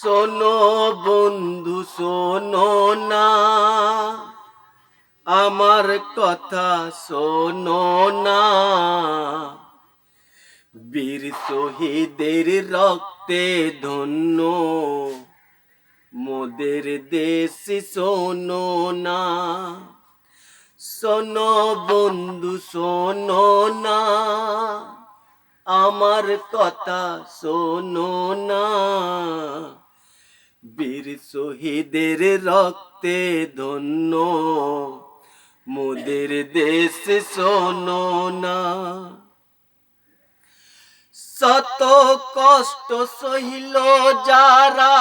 শোনো বন্ধু শোনো না, আমার কথা শোনো না। বীর শহীদের রক্তে ধন্য মোদের দেশ শোনো না। শোনো বন্ধু শোনো না, আমার কথা শোনো না। বীর শহীদের রক্তে ধন্য মোদের দেশ শোনো না। শত কষ্ট সহিল যারা,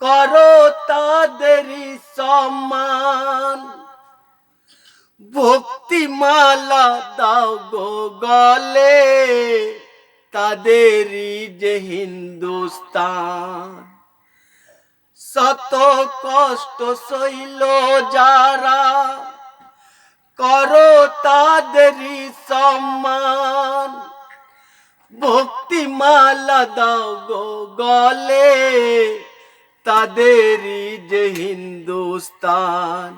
করো তাদেরই সম্মান। ভক্তিমালা দাও গো গলে, তাদেরই যে হিন্দুস্তান। শত কষ্ট সইল যারা, করো তাদেরই সম্মান। ভক্তিমালা দাও গো গলে, তাদেরই যে হিন্দুস্তান।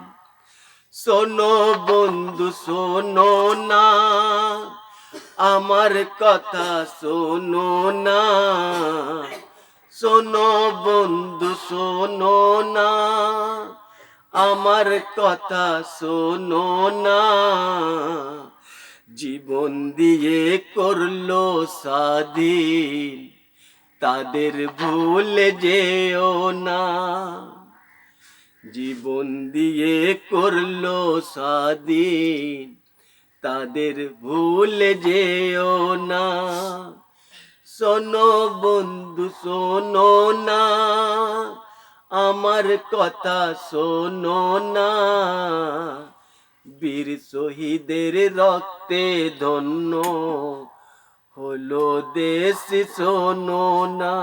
শোনো বন্ধু শোনো না, আমার কথা শোনো না। শোনো বন্ধু শোনো না, আমার কথা শোনো না। জীবন দিয়ে করলো স্বাধীন, তাদের ভুলে যেও না। জীবন দিয়ে করলো স্বাধীন, তাদের ভুলে যেও না। শোনো বন্ধু শোনো না, আমার কথা শোনো না। বীর শহীদের রক্তে ধন্য হলো দেশ শোনো না।